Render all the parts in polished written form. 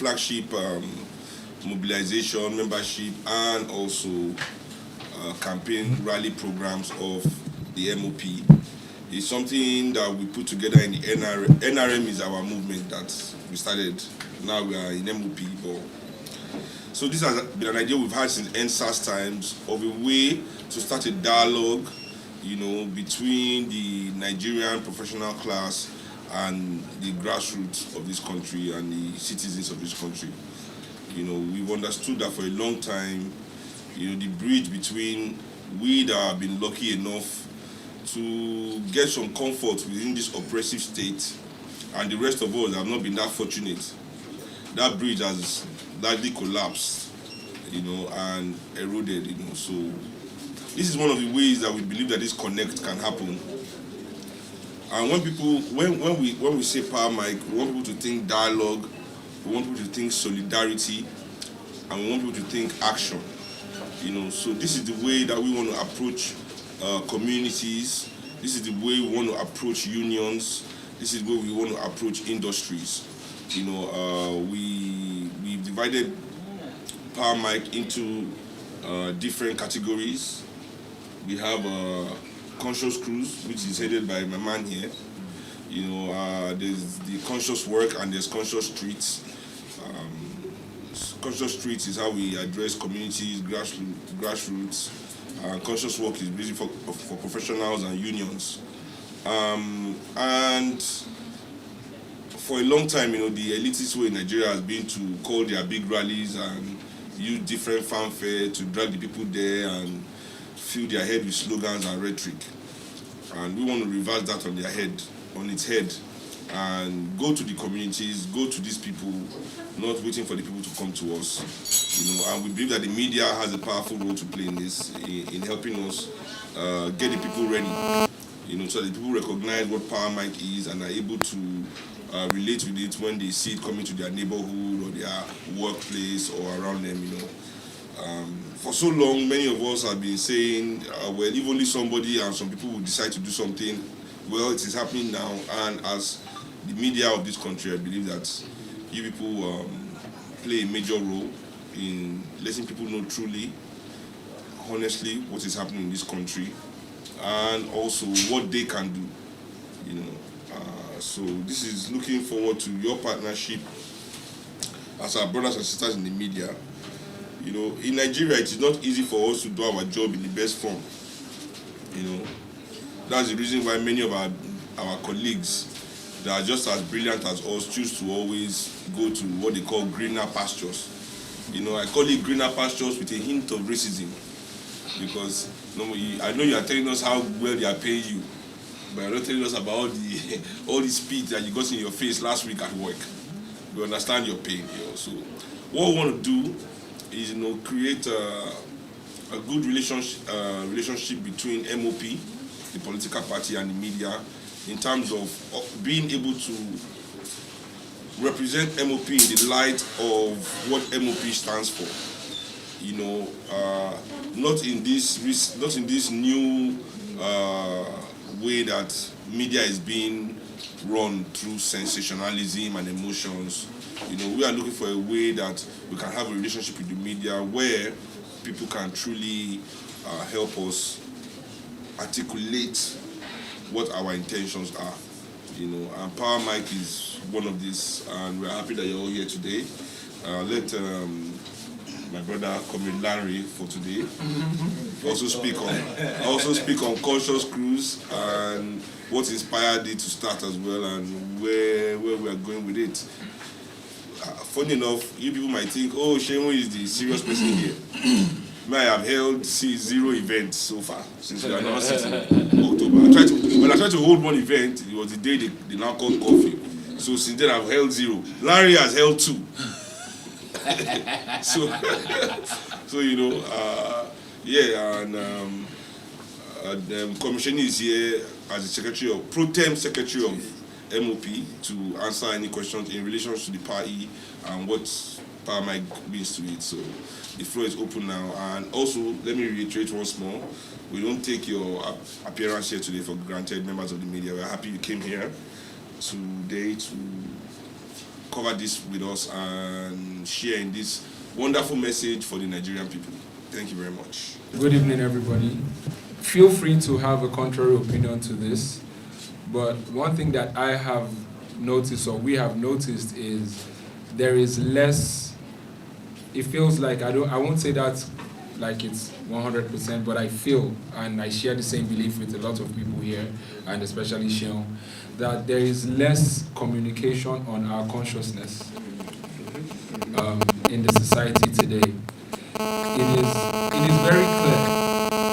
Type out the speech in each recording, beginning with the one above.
flagship mobilization, membership, and also campaign rally programs of the MOP. It's something that we put together in the NRM. NRM is our movement that we started. Now we are in MOP. So this has been an idea we've had since NSAS times of a way to start a dialogue, between the Nigerian professional class and the grassroots of this country and the citizens of this country. We've understood that for a long time, the bridge between we that have been lucky enough to get some comfort within this oppressive state and the rest of us have not been that fortunate, that bridge has largely collapsed, and eroded, So this is one of the ways that we believe that this connect can happen. And when we say power mic, we want people to think dialogue, we want people to think solidarity, and we want people to think action. So this is the way that we want to approach communities. This is the way we want to approach unions. This is the way we want to approach industries. We've divided Power Mic into different categories. We have Conscious Cruise, which is headed by my man here. There's the conscious work and there's conscious streets. Conscious streets is how we address communities, grassroots. Conscious work is basically for professionals and unions. And for a long time, the elitist way in Nigeria has been to call their big rallies and use different fanfare to drag the people there and fill their head with slogans and rhetoric. And we want to reverse that on its head, and go to the communities, go to these people, not waiting for the people to come to us. And we believe that the media has a powerful role to play in this, in helping us get the people ready, so that the people recognize what Power Mic is and are able to relate with it when they see it coming to their neighborhood or their workplace or around them, For so long, many of us have been saying, well, if only somebody and some people will decide to do something. Well, it is happening now, and as the media of this country, I believe that you people play a major role in letting people know truly, honestly, what is happening in this country, and also what they can do. So this is looking forward to your partnership as our brothers and sisters in the media. In Nigeria, it is not easy for us to do our job in the best form. That's the reason why many of our colleagues that are just as brilliant as us choose to always go to what they call greener pastures. I call it greener pastures with a hint of racism, because I know you are telling us how well they are paying you, but you're not telling us about all the speed that you got in your face last week at work. We understand your pain. So what we want to do is create a good relationship between MOP, the political party, and the media, in terms of being able to represent MOP in the light of what MOP stands for. Not in this new way that media is being run through sensationalism and emotions. We are looking for a way that we can have a relationship with the media where people can truly help us articulate what our intentions are. And Power Mic is one of these, and we're happy that you're all here today. Let my brother, Comrade Larry, for today also speak on Conscious Cruise and what inspired it to start as well, and where we are going with it. Funny enough, you people might think, oh, Seun is the serious person here. I have held 0 events so far since we are now sitting in October. When I tried to hold one event, it was the day they now called coffee. So since then I've held 0. Larry has held 2. Commissioner is here as the pro-tem secretary of MOP to answer any questions in relation to the party and what Power Mic means to it. So the floor is open now. And also, let me reiterate once more, we don't take your appearance here today for granted, members of the media. We're happy you came here today to cover this with us and sharing this wonderful message for the Nigerian people. Thank you very much. Good evening, everybody. Feel free to have a contrary opinion to this, but one thing that I have noticed, or we have noticed, is there is less. It feels like I won't say that like it's 100%, but I feel, and I share the same belief with a lot of people here, and especially Seun, that there is less communication on our consciousness in the society today. It is very clear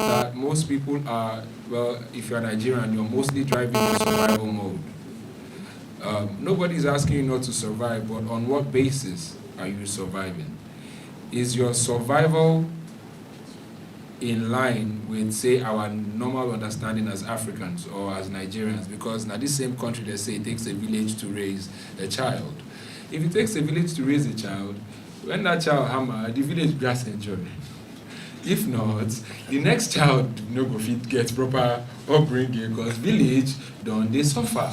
that most people are, well, if you're Nigerian, you're mostly driving in survival mode. Nobody's asking you not to survive, but on what basis are you surviving? Is your survival in line with, say, our normal understanding as Africans or as Nigerians? Because now this same country, they say it takes a village to raise a child. If it takes a village to raise a child, when that child hammer, the village grass enjoy. If not, the next child no go fit get proper upbringing because village don't they suffer,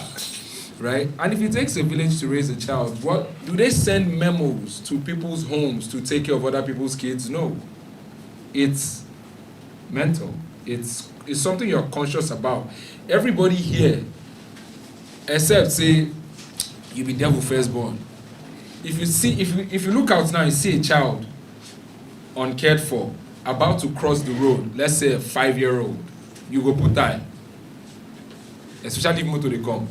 right? And if it takes a village to raise a child, what do they send memos to people's homes to take care of other people's kids? No, it's mental. It's something you're conscious about. Everybody here, except say you be devil firstborn. If you look out now and see a child uncared for, about to cross the road, let's say a 5-year-old, you go put tie. Especially if motor they come.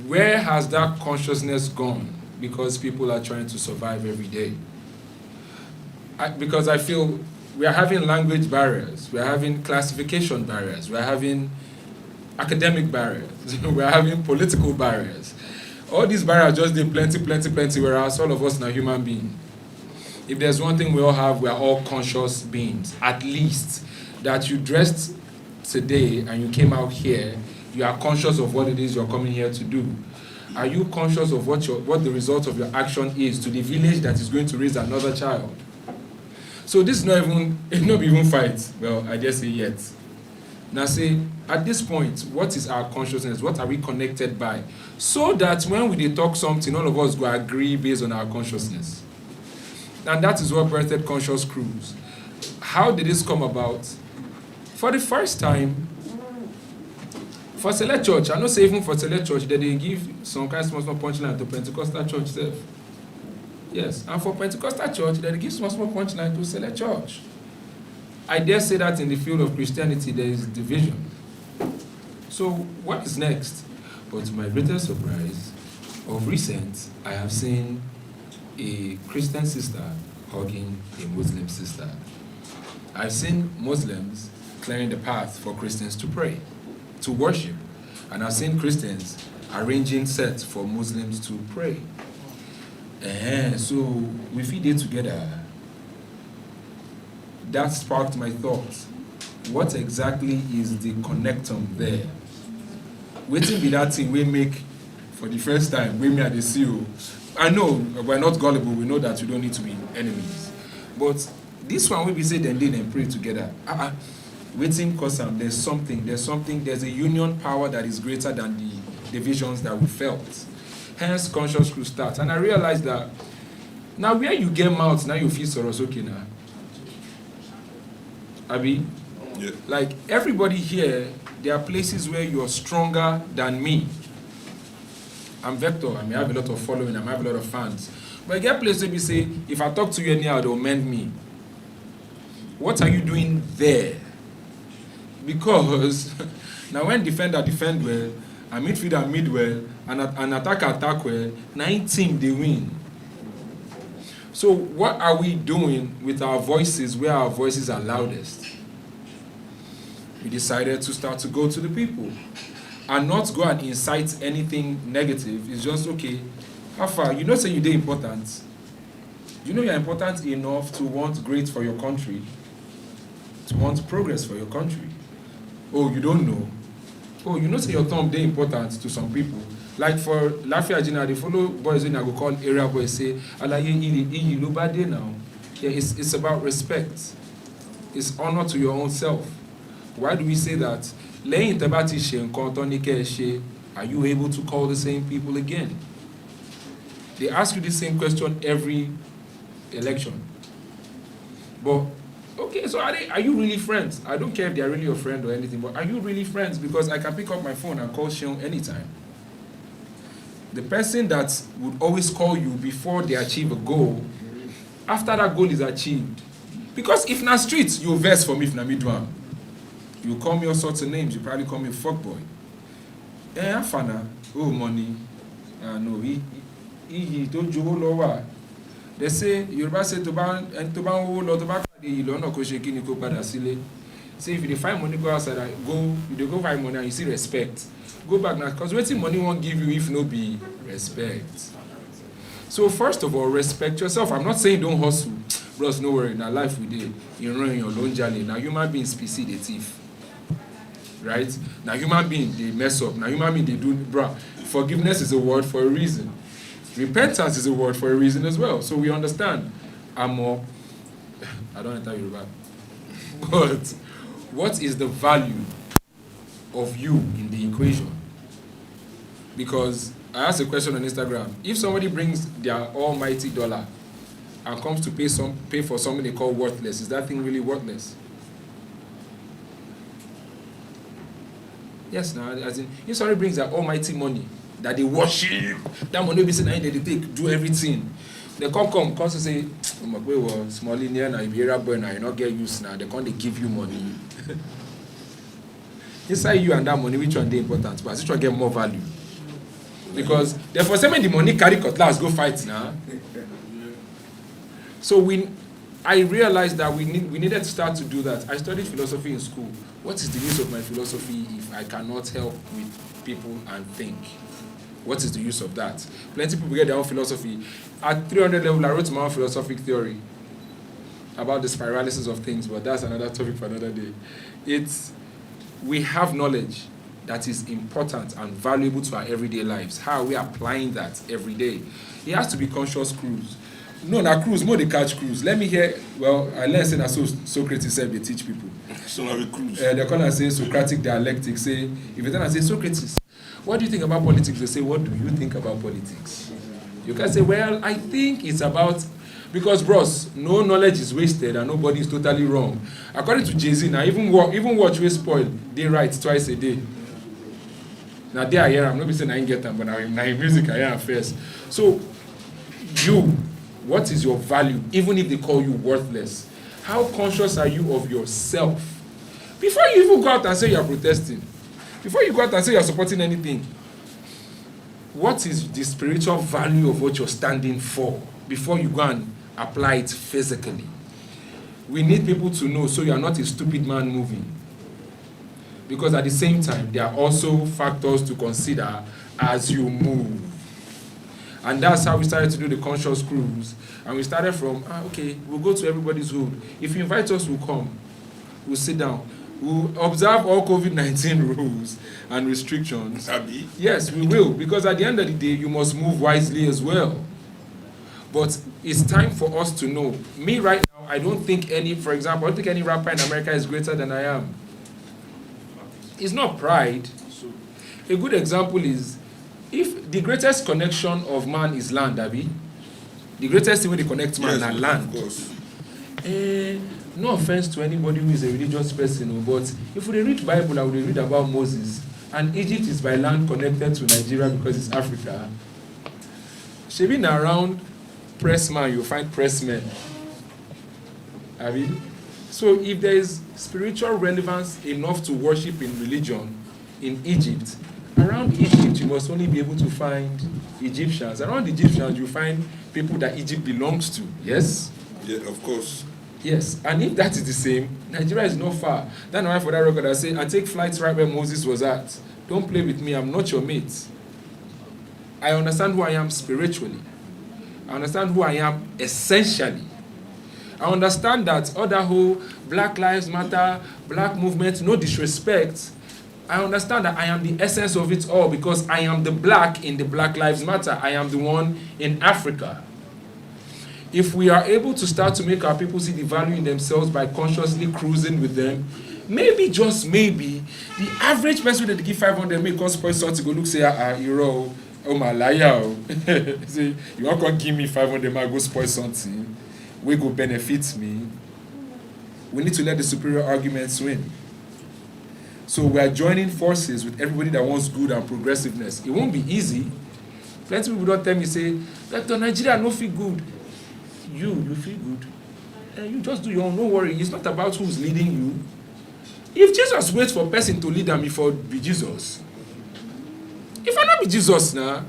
Where has that consciousness gone? Because people are trying to survive every day. Because I feel we are having language barriers, we are having classification barriers, we are having academic barriers, we are having political barriers. All these barriers just did plenty, whereas all of us are human beings. If there's one thing we all have, we are all conscious beings. At least that you dressed today and you came out here, you are conscious of what it is you're coming here to do. Are you conscious of what the result of your action is to the village that is going to raise another child? So this is not even fight. Well, I dare say yet. Now say, at this point, what is our consciousness? What are we connected by? So that when we talk something, all of us go agree based on our consciousness. And that is what birthed Conscious Cruise. How did this come about? For the first time, for Select Church, I know say even for Select Church, that they give some kind of small punchline to Pentecostal Church itself. Yes, and for Pentecostal Church, they give small punchline to Select Church. I dare say that in the field of Christianity, there is division. So what is next? But to my greatest surprise, of recent, I have seen a Christian sister hugging a Muslim sister. I've seen Muslims clearing the path for Christians to pray, to worship. And I've seen Christians arranging sets for Muslims to pray. So we feed it together. That sparked my thoughts. What exactly is the connectum there? Waiting be that thing we make for the first time, we may at the CEO. I know we're not gullible, we know that we don't need to be enemies. But this one we be say then pray together. Waiting cause there's a union power that is greater than the divisions that we felt. Hence Conscious Cruise starts. And I realized that now where you get mouth, now you feel Sorosoki now. Abi? Yeah. Like everybody here, there are places where you're stronger than me. I'm Vector, I may have a lot of following, I may have a lot of fans. But I get places where you say, if I talk to you anyhow, they'll mend me. What are you doing there? Because now when defender defend well, and midfielder mid well, and attacker attack well, 9 team they win. So what are we doing with our voices where our voices are loudest? We decided to start to go to the people and not go and incite anything negative. It's just, okay, how far? You know say you're important. You know you're important enough to want great for your country, to want progress for your country. Oh, you don't know? Oh, you know say your thumb they important to some people. Like for Lafia Jina, they follow boys when I go call area boys say, Alaye ili lubade now. Yeah, it's about respect. It's honor to your own self. Why do we say that? Are you able to call the same people again? They ask you the same question every election. But, okay, so are you really friends? I don't care if they are really your friend or anything, but are you really friends? Because I can pick up my phone and call Seun anytime. The person that would always call you before they achieve a goal, after that goal is achieved. Because if na street, you vex for me if na me do am. You call me all sorts of names, you probably call me a fuckboy. Afana, oh money. No, he don't jowo lower. They say, Yoruba say to ban wo lo to ba pade yi lona ko se kini ko pada sile. Say if you find money go outside, you go find money and you see respect. Go back now, because wetin money won't give you if no be respect. So first of all, respect yourself. I'm not saying don't hustle. Bros, no worry, now life we did. You run your loan journey. Now human beings PC the thief. Right? Now human beings they mess up. Now human beings they do bruh. Forgiveness is a word for a reason. Repentance is a word for a reason as well. So we understand. I don't enter Yoruba. But what is the value of you in the equation? Because I asked a question on Instagram. If somebody brings their almighty dollar and comes to pay for something they call worthless, is that thing really worthless? Yes, now, as in, if somebody brings their almighty money that they worship, that money be saying they take, do everything. They come to say, oh my boy, small linear now, Ibera boy now, you not get used now. They come, they give you money. Inside you and that money, which one they important? But which one get more value? Because therefore, some the money carry cutlass go fight now. So I realized that we needed to start to do that. I studied philosophy in school. What is the use of my philosophy if I cannot help with people and think? What is the use of that? Plenty of people get their own philosophy. At 300 level, I wrote my own philosophic theory about the spiralisis of things, but that's another topic for another day. We have knowledge that is important and valuable to our everyday lives. How are we applying that every day? It has to be conscious cruise. No, na cruise, more they catch cruise. Let me hear, well, I learned saying that Socrates said they teach people. So have a cruise. They call and say Socratic dialectic. Say, if you tell and say, Socrates, what do you think about politics? They say, what do you think about politics? You can say, well, I think it's about, because bros, no knowledge is wasted and nobody is totally wrong. According to Jay-Z, now even watch we spoil, they write twice a day. Now there I hear, I'm not saying I ain't get them, but now in music I hear first. So what is your value, even if they call you worthless? How conscious are you of yourself? Before you even go out and say you're protesting, before you go out and say you're supporting anything, what is the spiritual value of what you're standing for before you go and apply it physically? We need people to know so you are not a stupid man moving. Because at the same time, there are also factors to consider as you move. And that's how we started to do the conscious cruise. And we started from, okay, we'll go to everybody's hood. If you invite us, we'll come. We'll sit down. We'll observe all COVID-19 rules and restrictions. Abby? Yes, we will. Because at the end of the day, you must move wisely as well. But it's time for us to know. Me right now, I don't think for example, I don't think any rapper in America is greater than I am. It's not pride. A good example is, if the greatest connection of man is land, Abi, the greatest thing when they connect man and land. Of course. No offense to anybody who is a religious person, but if we read Bible, I would read about Moses, and Egypt is by land connected to Nigeria because it's Africa. Shebi around pressman, you find pressmen. Abi? So if there is spiritual relevance enough to worship in religion in Egypt, around Egypt you must only be able to find Egyptians. Around Egyptians you find people that Egypt belongs to. Yes? Yeah, of course. Yes. And if that is the same, Nigeria is not far. That's why for that record I say, I take flights right where Moses was at. Don't play with me, I'm not your mate. I understand who I am spiritually. I understand who I am essentially. I understand that other whole Black Lives Matter, Black movement, no disrespect. I understand that I am the essence of it all because I am the black in the Black Lives Matter. I am the one in Africa. If we are able to start to make our people see the value in themselves by consciously cruising with them, maybe, just maybe, the average person that they give 500 may cost point something to go look say, Oh my liar. See, you want to give me 500, I go spoil something. We go benefit me. We need to let the superior arguments win. So we are joining forces with everybody that wants good and progressiveness. It won't be easy. Plenty of people don't tell me, say, Dr. Nigeria no feel good. You feel good. You just do your own, no worry. It's not about who's leading you. If Jesus waits for a person to lead them before be Jesus. If I not be Jesus now,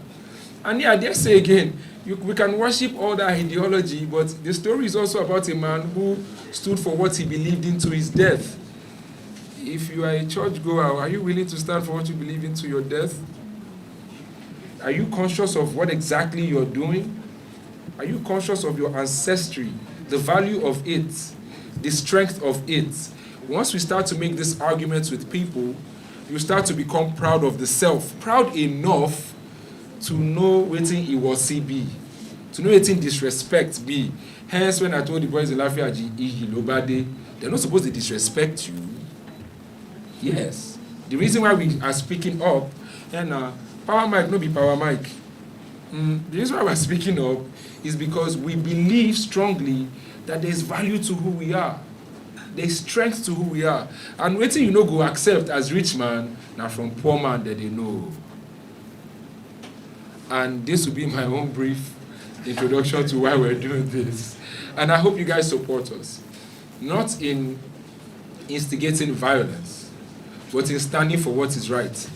and yeah, I dare say again, we can worship all that ideology, but the story is also about a man who stood for what he believed into his death. If you are a churchgoer, are you willing to stand for what you believe into your death? Are you conscious of what exactly you're doing? Are you conscious of your ancestry, the value of it, the strength of it? Once we start to make these arguments with people, you start to become proud of the self, proud enough to know wetin it was be, to know wetin disrespect be. Hence, when I told the boys in Lafayette, they're not supposed to disrespect you. Yes. The reason why we are speaking up, and power mic no be power mic. The reason why we're speaking up is because we believe strongly that there's value to who we are. There's strength to who we are. And wetin you no go accept as rich man, now from poor man that they know. And this will be my own brief introduction to why we're doing this. And I hope you guys support us. Not in instigating violence, but in standing for what is right.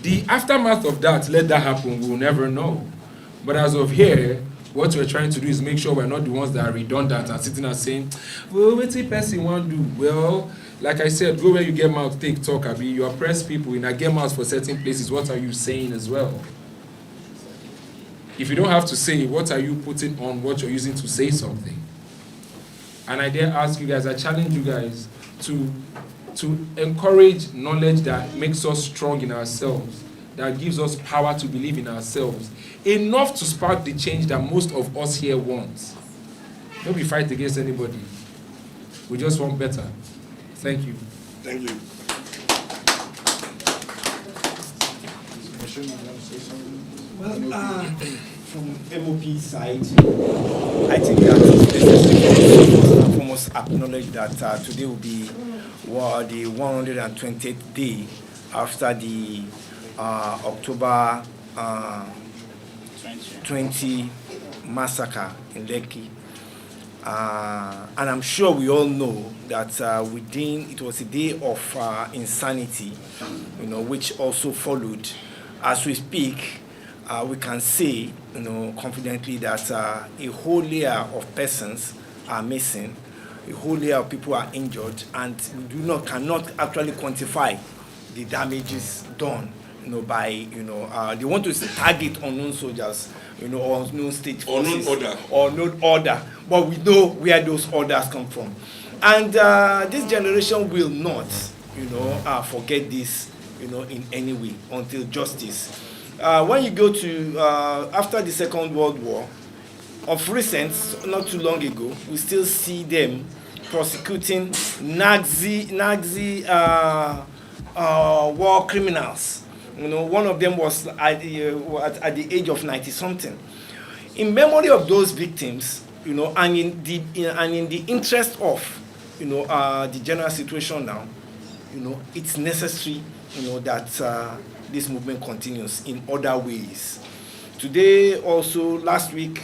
The aftermath of that, let that happen, we'll never know. But as of here, what we're trying to do is make sure we're not the ones that are redundant and sitting and saying, well, what's the person want to do? Well, like I said, go where you get mouth, take talk, Abi. You oppress people in a get mouth for certain places. What are you saying as well? If you don't have to say, what are you putting on what you're using to say something? And I dare ask you guys, I challenge you guys to encourage knowledge that makes us strong in ourselves, that gives us power to believe in ourselves, enough to spark the change that most of us here want. Don't be fight against anybody. We just want better. Thank you. Thank you. Well, from MOP side, I think that it's necessary first and foremost acknowledge that today will be the 120th day after the October 20 massacre in Lekki. And I'm sure we all know that it was a day of insanity, which also followed. As we speak, we can say, confidently that a whole layer of persons are missing, a whole layer of people are injured, and we cannot actually quantify the damages done, by, they want to target unknown soldiers, or unknown state forces, or unknown order, but we know where those orders come from. And this generation will not, forget this, in any way until justice. When you go to, after the Second World War, of recent, not too long ago, we still see them prosecuting Nazi war criminals. One of them was at the age of 90-something. In memory of those victims, and in the interest of, the general situation now, it's necessary, that this movement continues in other ways. Today, also last week,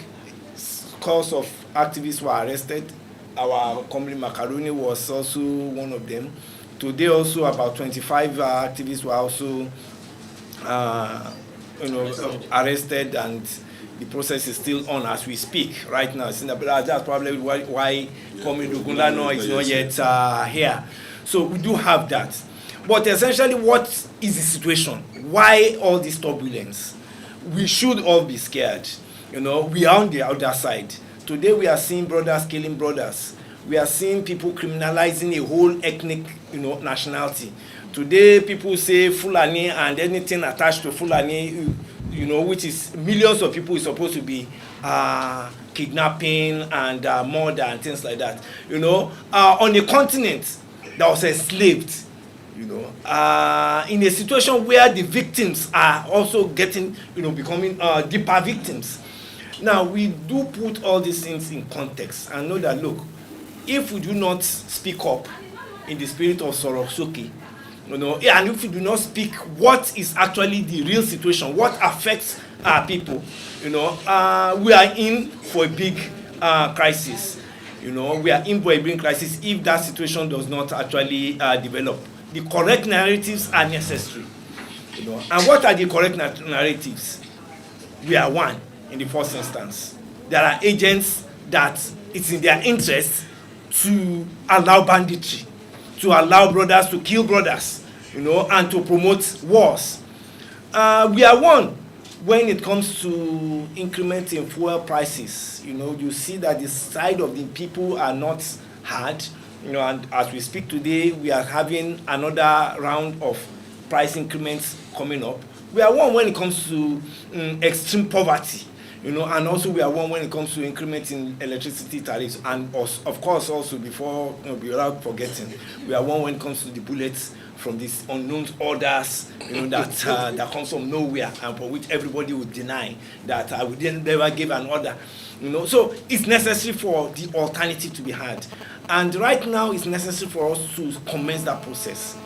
scores of activists were arrested. Our company Macaroni was also one of them. Today, also about 25 activists were also arrested, and the process is still on as we speak right now. That's probably why Comrade Ogunlana is not yet here. So we do have that. But essentially, what is the situation? Why all this turbulence? We should all be scared. We are on the other side. Today we are seeing brothers killing brothers. We are seeing people criminalizing a whole ethnic, nationality. Today people say Fulani and anything attached to Fulani, which is millions of people is supposed to be kidnapping and murder and things like that. On a continent that was enslaved, in a situation where the victims are also getting, becoming deeper victims. Now, we do put all these things in context and know that, look, if we do not speak up in the spirit of Sorosuke, and if we do not speak what is actually the real situation, what affects our people, we are in for a big crisis. We are in for a big crisis if that situation does not actually develop. The correct narratives are necessary. And what are the correct narratives? We are one in the first instance. There are agents that it's in their interest to allow banditry, to allow brothers to kill brothers, and to promote wars. We are one when it comes to increment in fuel prices. You see that the side of the people are not hard. And as we speak today, we are having another round of price increments coming up. We are one when it comes to extreme poverty, and also we are one when it comes to increment in electricity tariffs. And of course, also before, without forgetting, we are one when it comes to the bullets from these unknown orders, that comes from nowhere and for which everybody would deny that we didn't never give an order. So it's necessary for the alternative to be had. And right now, it's necessary for us to commence that process.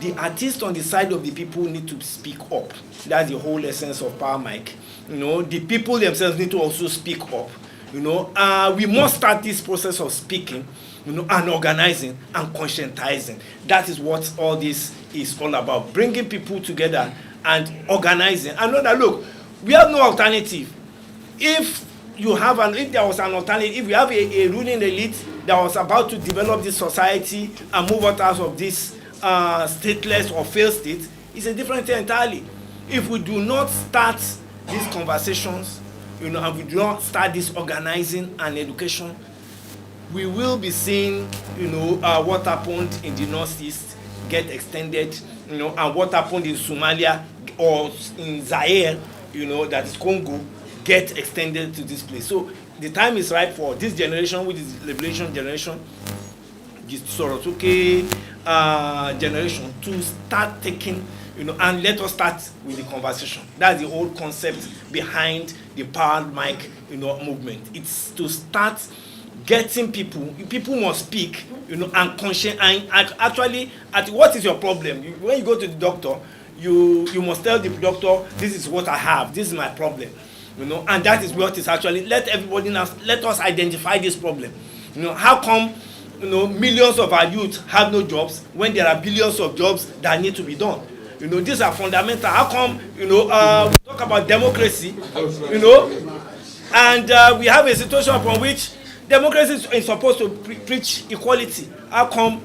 The artists on the side of the people need to speak up. That's the whole essence of Power Mic. The people themselves need to also speak up. We must start this process of speaking, and organizing and conscientizing. That is what all this is all about. Bringing people together and organizing. And know that, look, we have no alternative. If there was an alternative, if we have a ruling elite that was about to develop this society and move out of this stateless or failed state, it's a different thing entirely. If we do not start these conversations, and we do not start this organizing and education, we will be seeing, what happened in the Northeast get extended, and what happened in Somalia or in Zaire, that is Congo, get extended to this place. So the time is right for this generation, which is the liberation generation, the Sorosuke generation, to start taking, and let us start with the conversation. That's the whole concept behind the Power Mic, movement. It's to start getting people must speak, and conscious, and actually, what is your problem? When you go to the doctor, you must tell the doctor, this is what I have, this is my problem. And that is what is actually, let everybody now, let us identify this problem. How come, millions of our youth have no jobs when there are billions of jobs that need to be done? These are fundamental. How come, we talk about democracy, and we have a situation upon which democracy is supposed to preach equality. How come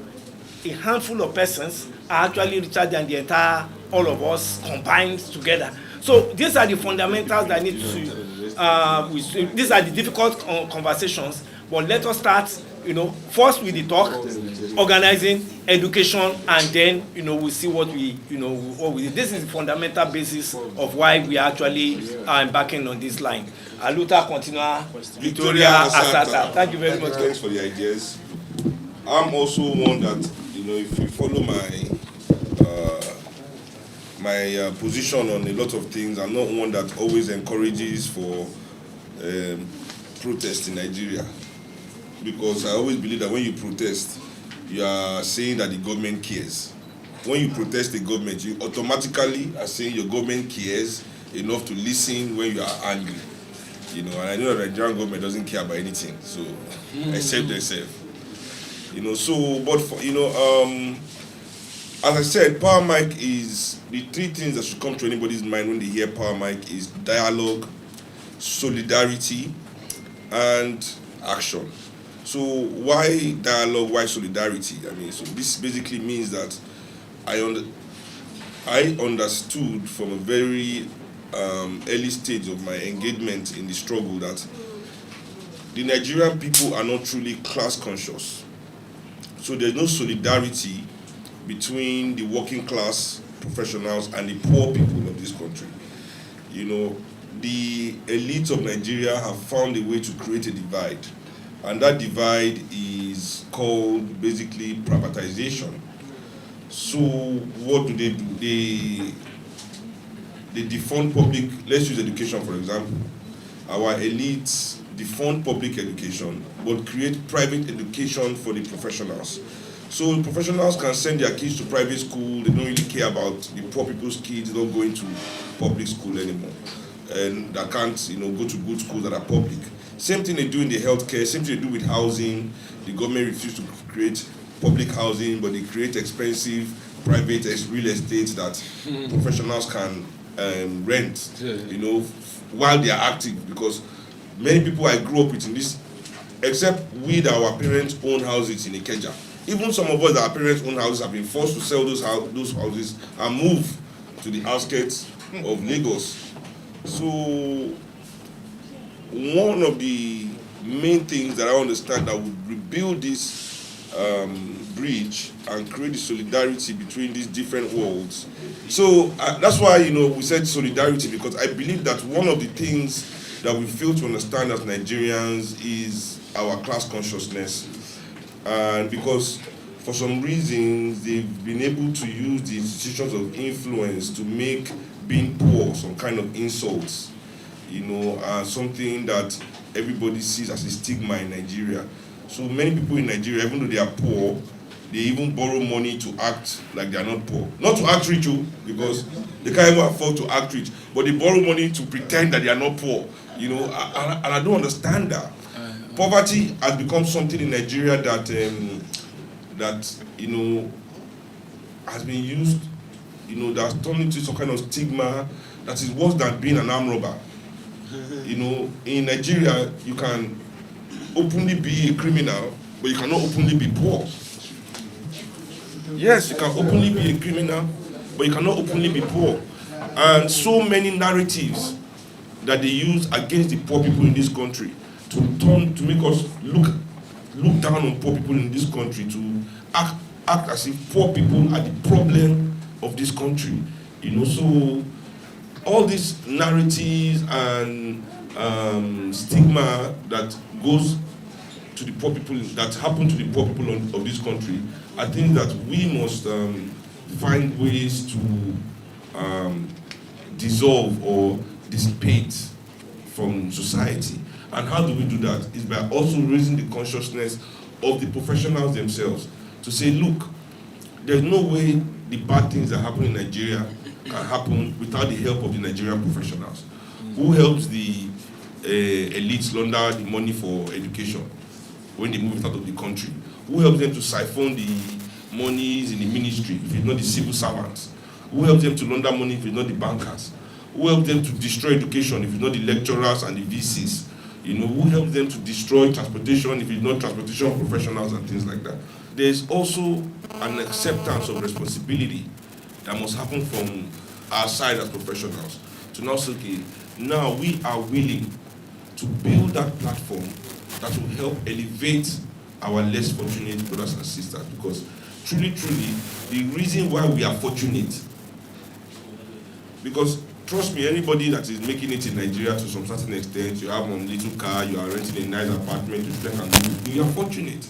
a handful of persons are actually richer than the entire, all of us combined together? So these are the fundamentals that need to, these are the difficult conversations, but let us start, first with the talk, organizing, education, and then, we'll see what we, what we do. This is the fundamental basis of why we are actually embarking on this line. Aluta continua, Victoria Asata. Thank you very much. Thanks for the ideas. I'm also one that, if you follow my position on a lot of things, I'm not one that always encourages for protest in Nigeria, because I always believe that when you protest, you are saying that the government cares. When you protest the government, you automatically are saying your government cares enough to listen when you are angry. And I know that the Nigerian government doesn't care about anything, so except themselves. But for, as I said, Power Mic is the three things that should come to anybody's mind when they hear Power Mic is dialogue, solidarity, and action. So why dialogue? Why solidarity? So this basically means that I understood from a very early stage of my engagement in the struggle that the Nigerian people are not truly class conscious. So there's no solidarity between the working class professionals and the poor people of this country. The elites of Nigeria have found a way to create a divide, and that divide is called basically privatization. So what do? They defund public, let's use education for example. Our elites defund public education, but create private education for the professionals. So professionals can send their kids to private school, they don't really care about the poor people's kids, they don't go into public school anymore. And that can't, go to good schools that are public. Same thing they do in the healthcare, same thing they do with housing. The government refuses to create public housing, but they create expensive private real estate that professionals can rent, while they are active. Because many people I grew up with in this, except we that our parents own houses in Ikeja. Even some of us that our parents own houses have been forced to sell those houses and move to the outskirts of Lagos. So one of the main things that I understand that would rebuild this bridge and create the solidarity between these different worlds. So that's why we said solidarity, because I believe that one of the things that we fail to understand as Nigerians is our class consciousness. And because for some reasons they've been able to use the institutions of influence to make being poor some kind of insults, something that everybody sees as a stigma in Nigeria. So many people in Nigeria, even though they are poor, they even borrow money to act like they are not poor. Not to act rich, because they can't even afford to act rich, but they borrow money to pretend that they are not poor. And I don't understand that. Poverty has become something in Nigeria that has been used, that's turned into some kind of stigma that is worse than being an armed robber. In Nigeria, you can openly be a criminal, but you cannot openly be poor. Yes, you can openly be a criminal, but you cannot openly be poor. And so many narratives that they use against the poor people in this country to make us look down on poor people in this country, to act as if poor people are the problem of this country. So all these narratives and stigma that goes to the poor people, that happen to the poor people of this country, I think that we must find ways to dissolve or dissipate from society. And how do we do that? Is by also raising the consciousness of the professionals themselves to say, look, there's no way the bad things that happen in Nigeria can happen without the help of the Nigerian professionals. Who helps the elites launder the money for education when they move it out of the country? Who helps them to siphon the monies in the ministry if it's not the civil servants? Who helps them to launder money if it's not the bankers? Who helps them to destroy education if it's not the lecturers and the VCs? Who helps them to destroy transportation if it's not transportation professionals and things like that? There's also an acceptance of responsibility that must happen from our side as professionals to now say, okay, now we are willing to build that platform that will help elevate our less fortunate brothers and sisters. Because truly, the reason why we are fortunate, because trust me, anybody that is making it in Nigeria to some certain extent, you have a little car, you are renting a nice apartment, you are fortunate.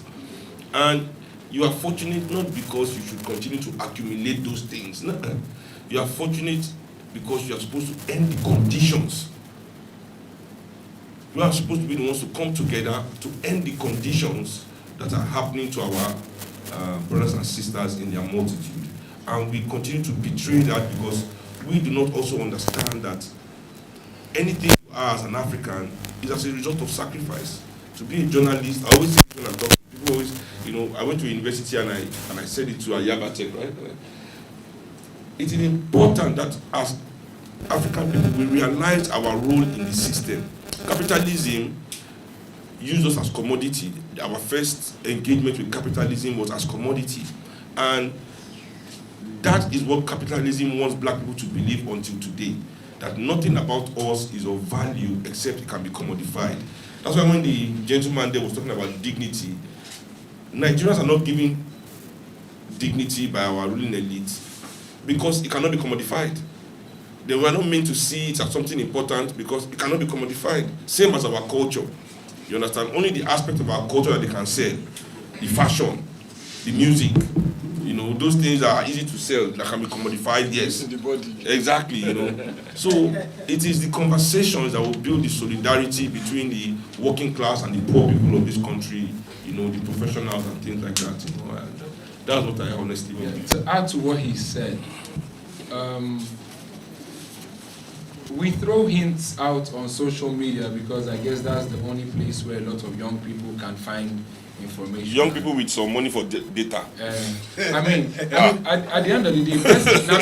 And you are fortunate not because you should continue to accumulate those things. No. You are fortunate because you are supposed to end the conditions. You are supposed to be the ones to come together to end the conditions that are happening to our brothers and sisters in their multitude. And we continue to betray that because we do not also understand that anything you are as an African is as a result of sacrifice. To be a journalist, I always say when I talk, people always, I went to university and I said it to Ayabatek, right? It is important that as African people, we realize our role in the system. Capitalism used us as commodity. Our first engagement with capitalism was as commodity. And that is what capitalism wants black people to believe until today, that nothing about us is of value except it can be commodified. That's why when the gentleman there was talking about dignity, Nigerians are not given dignity by our ruling elites because it cannot be commodified. They were not meant to see it as something important because it cannot be commodified. Same as our culture. You understand? Only the aspect of our culture that they can sell, the fashion, the music, You know, those things are easy to sell, that can be commodified, yes. In the body. Exactly, you know. So it is the conversations that will build the solidarity between the working class and the poor people of this country, you know, the professionals and things like that, you know. And that's what I honestly believe. To add to what he said, we throw hints out on social media because I guess that's the only place where a lot of young people can find information. Young people with some money for data. I mean, at the end of the day,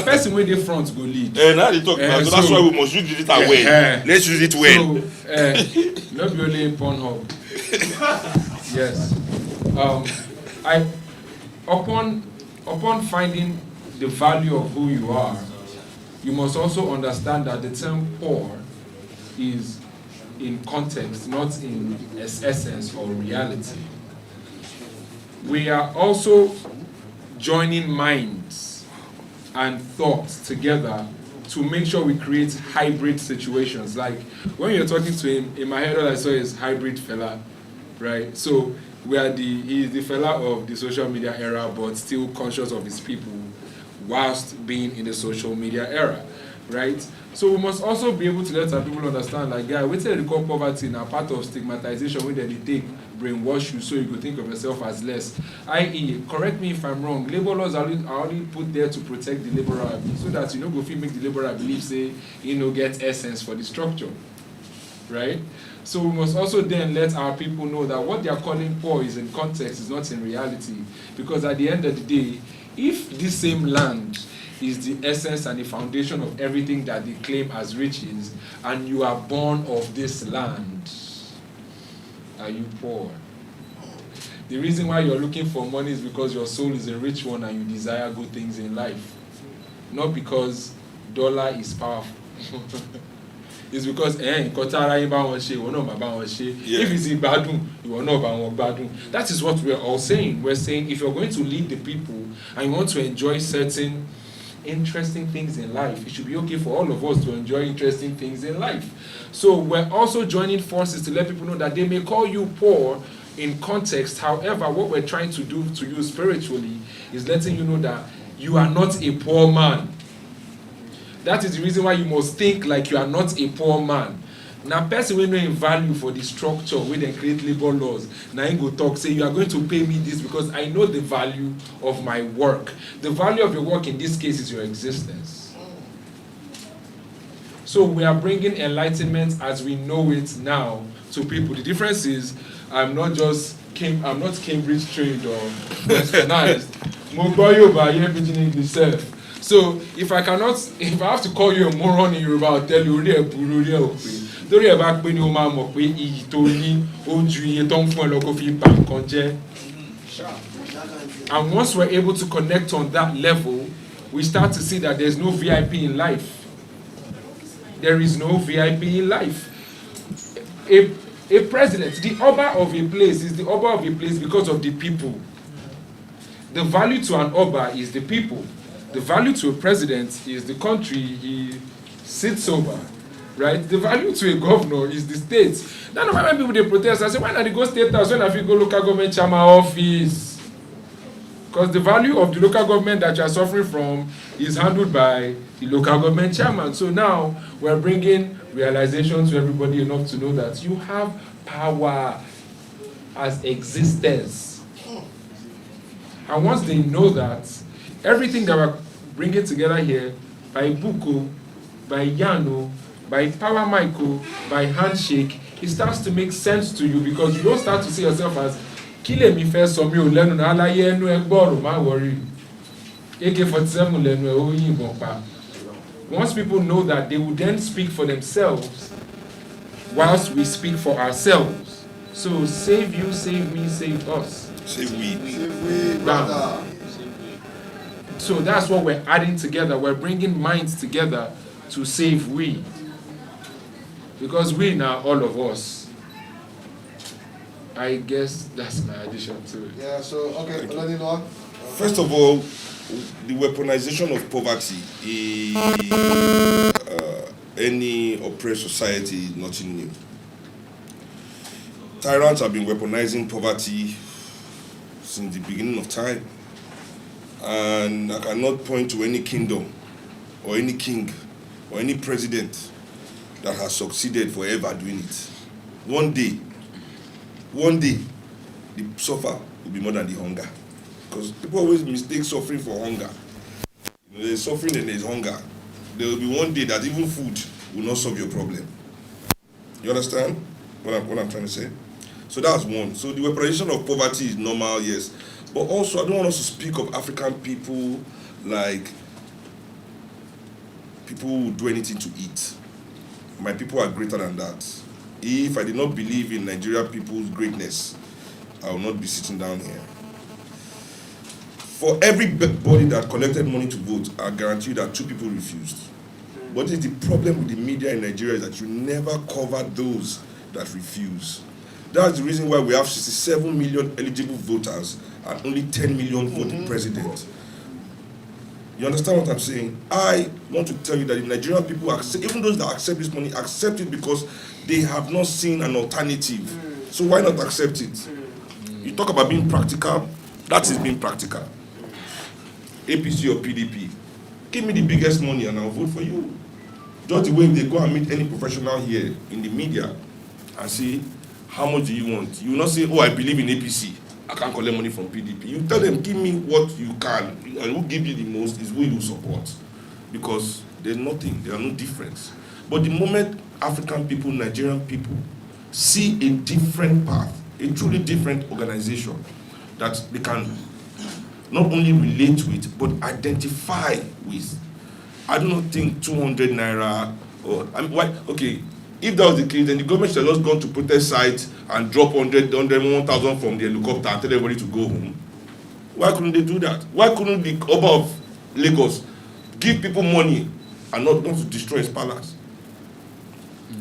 person where they front go lead. Now they talk about, so that's why we must use the data well. Let's use it well. So, not only in Pornhub. Yes. Upon finding the value of who you are, you must also understand that the term poor is in context, not in essence or reality. We are also joining minds and thoughts together to make sure we create hybrid situations. Like when you're talking to him, in my head all I saw is hybrid fella, right? So he is the fella of the social media era, but still conscious of his people whilst being in the social media era, right? So we must also be able to let our people understand, like, yeah, we tell the call poverty now part of stigmatization when they take brainwash you so you could think of yourself as less. I.e., correct me if I'm wrong, labor laws are only put there to protect the laborer so that you know go fit make the laborer believe say get essence for the structure, right? So we must also then let our people know that what they are calling poor is in context, is not in reality, because at the end of the day, if this same land is the essence and the foundation of everything that they claim as riches, and you are born of this land, are you poor? The reason why you're looking for money is because your soul is a rich one and you desire good things in life. Not because dollar is powerful. It's because if it's ibadun, you will not ibadun. That is what we're all saying. We're saying if you're going to lead the people and you want to enjoy certain interesting things in life, it should be okay for all of us to enjoy interesting things in life. So we're also joining forces to let people know that they may call you poor in context. However, what we're trying to do to you spiritually is letting you know that you are not a poor man. That is the reason why you must think like you are not a poor man. Now, person will know in value for the structure when they create labor laws. Now, you go talk, say you are going to pay me this because I know the value of my work. The value of your work in this case is your existence. So we are bringing enlightenment as we know it now to people. The difference is I'm not Cambridge trained or westernized. So if I have to call you a moron in Yoruba, I'll tell you and once we're able to connect on that level, we start to see that there's no VIP in life. There is no VIP in life. A president, the Oba of a place is the Oba of a place because of the people. The value to an Oba is the people. The value to a president is the country he sits over, right? The value to a governor is the state. None of my people they protest. I say, why not they go state house? Why not you go local government chairman office? Because the value of the local government that you are suffering from is handled by the local government chairman. So now we're bringing realization to everybody enough to know that you have power as existence. And once they know that, everything that we're bringing together here, by Buko, by Yano, by Power Michael, by Handshake, it starts to make sense to you because you don't start to see yourself as Kile mi fẹ́ sọ mi ò lẹ́nu náà aláyé ẹnu ẹgbọ́rò má worry. AK-47 lẹ́nu ẹ̀ ó yìnbọn pa. Once people know that, they will then speak for themselves whilst we speak for ourselves. So save you, save me, save us. Save we. Save we, brother. So that's what we're adding together. We're bringing minds together to save we. Because we now, all of us. I guess that's my addition to it. Yeah, so, okay, learning on. First of all, the weaponization of poverty in any oppressed society is nothing new. Tyrants have been weaponizing poverty since the beginning of time. And I cannot point to any kingdom or any king or any president that has succeeded forever doing it. One day, the suffer will be more than the hunger. Because people always mistake suffering for hunger. You know, there's suffering and there's hunger. There will be one day that even food will not solve your problem. You understand what I'm trying to say? So that's one. So the weaponization of poverty is normal, yes. But also, I don't want us to speak of African people like people who do anything to eat. My people are greater than that. If I did not believe in Nigeria people's greatness, I will not be sitting down here. For everybody that collected money to vote, I guarantee you that 2 people refused. What is the problem with the media in Nigeria is that you never cover those that refuse. That's the reason why we have 67 million eligible voters and only 10 million voting president. You understand what I'm saying? I want to tell you that the Nigerian people, accept, even those that accept this money, accept it because they have not seen an alternative. So why not accept it? You talk about being practical, that is being practical. APC or PDP, give me the biggest money and I'll vote for you. Just the way they go and meet any professional here in the media and say, how much do you want? You will not say, oh, I believe in APC, I can't collect money from PDP. You tell them, give me what you can, and who give you the most is who you support. Because there's nothing, there are no difference. But the moment African people, Nigerian people, see a different path, a truly different organization, that they can not only relate to it, but identify with. I do not think 200 naira, or, I mean, why, okay, if that was the case, then the government should have just gone to protest sites and drop 1,000 from the helicopter and tell everybody to go home. Why couldn't they do that? Why couldn't the Oba of Lagos give people money and not to destroy his palace?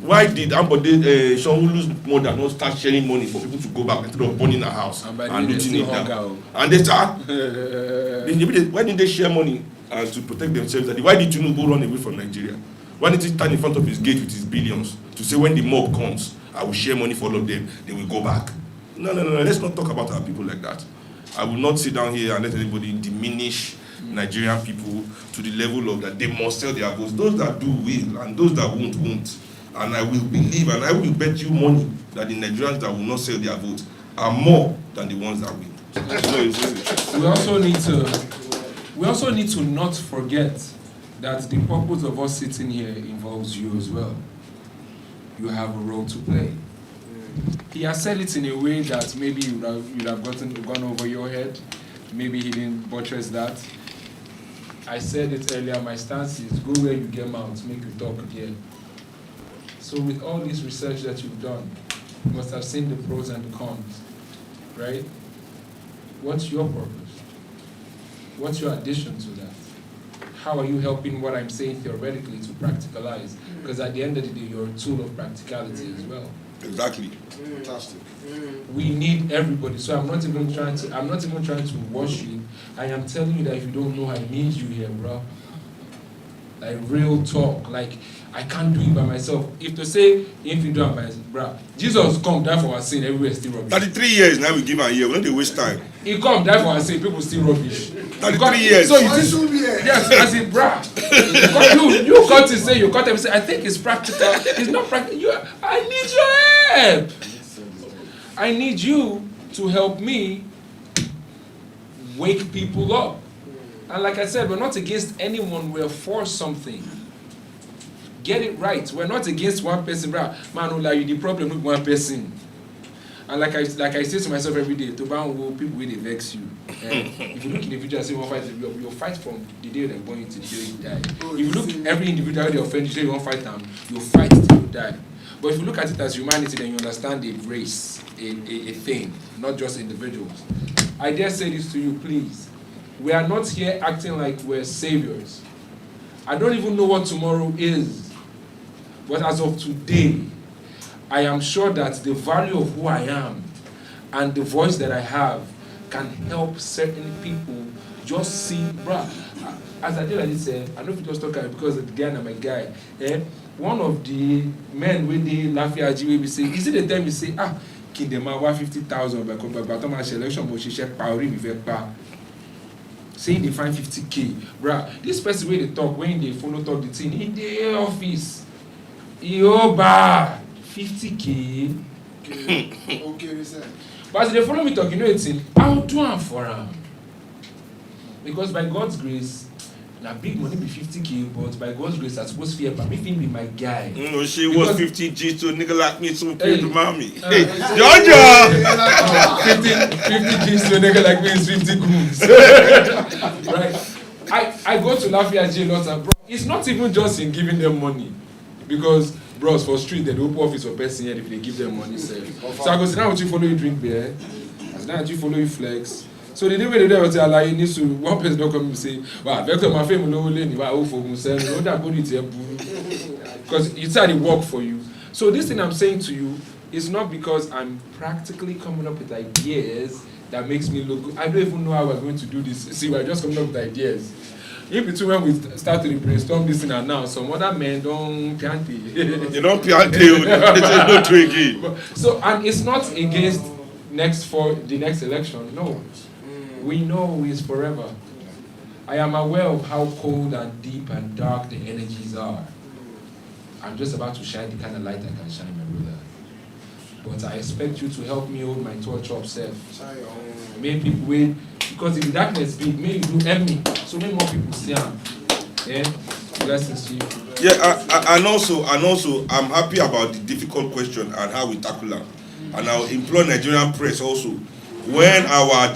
Why did Ambode Seun who lose more than not start sharing money for people to go back instead of burning a house and looting it down? And they start. Why didn't they share money to protect themselves? Why did Tinubu run away from Nigeria? Why did he stand in front of his gate with his billions to say when the mob comes, I will share money for all of them, they will go back? No, let's not talk about our people like that. I will not sit down here and let anybody diminish Nigerian people to the level of that they must sell their votes. Those that do will, and those that won't. And I will believe, and I will bet you money that the Nigerians that will not sell their votes are more than the ones that will. We also need to not forget that the purpose of us sitting here involves you as well. You have a role to play. He has said it in a way that maybe you'd have gone over your head. Maybe he didn't buttress that. I said it earlier, my stance is go where you get mouth, make you talk here. So with all this research that you've done, you must have seen the pros and the cons, right? What's your purpose? What's your addition to that? How are you helping what I'm saying theoretically to practicalize? Because at the end of the day, you're a tool of practicality as well. Exactly. Fantastic. We need everybody. So I'm not even trying to wash you. I am telling you that if you don't know, I need you here, bro. Like real talk. Like I can't do it by myself. If to say if you do it by myself, bro, Jesus come die for our sin, everywhere still rubbish. 33 years now we give a year. We don't waste time. He come die for our sin, people still rubbish. 33 years. So you think, yes, as in bra. You got to say, you got to say, I think it's practical. It's not practical. I need your help. I need you to help me wake people up. And like I said, we're not against anyone. We're for something. Get it right. We're not against one person. Bro. Man, no, like, the problem with one person. And like I say to myself every day, to ban people will vex you. If you look in the future and say one fight, you'll fight from the day they're born to the day you die. If you look every individual they offend, you say you won't fight them, you'll fight till you die. But if you look at it as humanity, then you understand a race, a thing, not just individuals. I dare say this to you, please. We are not here acting like we're saviors. I don't even know what tomorrow is. But as of today, I am sure that the value of who I am and the voice that I have can help certain people just see, bruh. As I did like this, I don't know if it was talking because the guy and my guy. One of the men when they laugh at you, we say, is it the time you say, Kindema 50,000 by the time I selection, but she said, Pauri, we saying they find 50K. Bruh, this person where they talk, when they follow talk the thing, in the office, Yoba, 50K. Okay, listen. But as they follow me talk, you know it's in, I'll do it for them. Because by God's grace, now big money be 50K, but by God's grace, I'm supposed to be me be my guy. She was 50 G to a nigga like me, so pay to mommy. Hey, Georgia! 50 G's to a nigga like me is 50 goons. Right? I go to Lafayette J lot and bro, it's not even just in giving them money. Because bros for street they open office for person here if they give them money. So I go sit down with you, follow you drink beer. I sit down with you, follow you flex. So the day when they do say like you need to one person don't come and say, wow, vector my family no lane, wow, for myself, no that body to because it's how they work for you. So this thing I'm saying to you is not because I'm practically coming up with ideas that makes me look good. I don't even know how we're going to do this. See, we're just coming up with ideas. In between when we start to brainstorm this thing and now, some other men don't piante. They don't piante, they don't do again. So, and it's not against the next election, no. We know it's forever. I am aware of how cold and deep and dark the energies are. I'm just about to shine the kind of light I can shine, my brother. But I expect you to help me hold my torch up safe. Make people wait, because if the darkness big, maybe you help me, so many more people see them. Yeah, blessings to you. Yeah, and also, I'm happy about the difficult question and how we tackle them. And I'll implore Nigerian press also. When our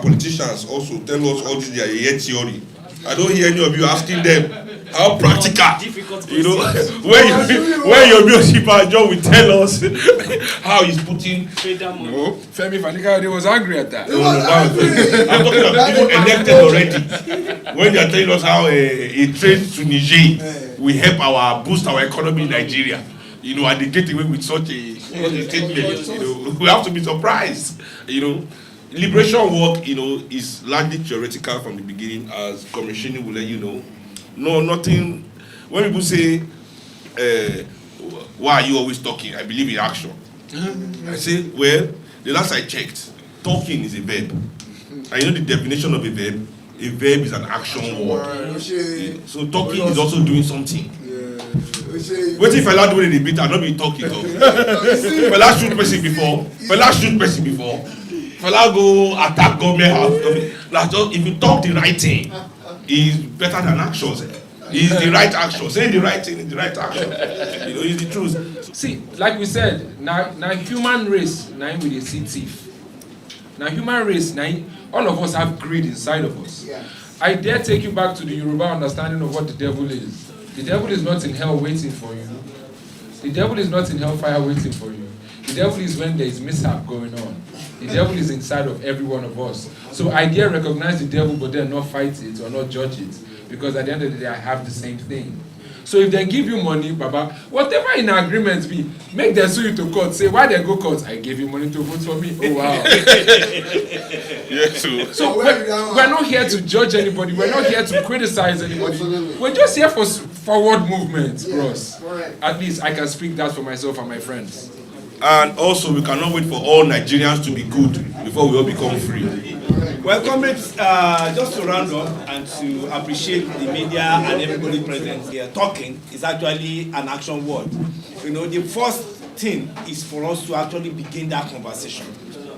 politicians also tell us all this their theory, I don't hear any of you asking them how practical. You know, when your musical John will tell us how he's putting. No, Femi Fanika was angry at that. No, I'm talking about people elected already. When they are telling us how a train to Niger will help boost our economy in Nigeria. You know, and they get away with such a statement. You know, we have to be surprised. You know, liberation work, you know, is largely theoretical from the beginning, as commissioning will let you know. No, nothing. When people say, why are you always talking? I believe in action. I say, well, the last I checked, talking is a verb. And you know the definition of a verb? A verb is an action word. So talking is also doing something. What if Fela do it in the beat and not be talking? Fela shoot person before. Fela go attack government house. Like just, if you talk the right thing, is better than actions. Is the right action. Saying the right thing is the right action. You know, it's the truth. See, like we said, now human race, now we dey see thief. Now human race, now all of us have greed inside of us. Yeah. I dare take you back to the Yoruba understanding of what the devil is. The devil is not in hell waiting for you. The devil is not in hellfire waiting for you. The devil is when there is mishap going on. The devil is inside of every one of us. So I dare recognize the devil, but then not fight it or not judge it. Because at the end of the day, I have the same thing. So if they give you money, Baba, whatever in agreement be, make them sue you to court. Say, why they go court? I gave you money to vote for me. Oh, wow. Yes, so we're not here to judge anybody. We're not here to criticize anybody. Absolutely. We're just here for forward movement, bros. Correct. At least I can speak that for myself and my friends. And also, we cannot wait for all Nigerians to be good before we all become free. Well, comrades, just to round up and to appreciate the media and everybody present here, talking is actually an action word. You know, the first thing is for us to actually begin that conversation,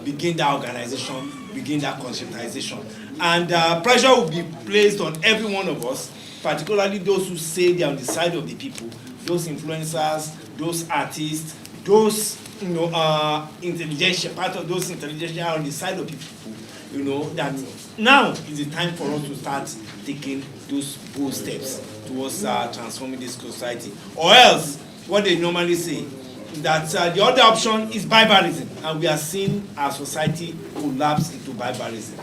begin that organization, begin that conscientization. And pressure will be placed on every one of us, particularly those who say they are on the side of the people, those influencers, those artists, those, you know, intelligentsia, part of those intelligentsia are on the side of people. You know, that now is the time for us to start taking those bold steps towards transforming this society. Or else, what they normally say, that the other option is barbarism, and we are seeing our society collapse into barbarism.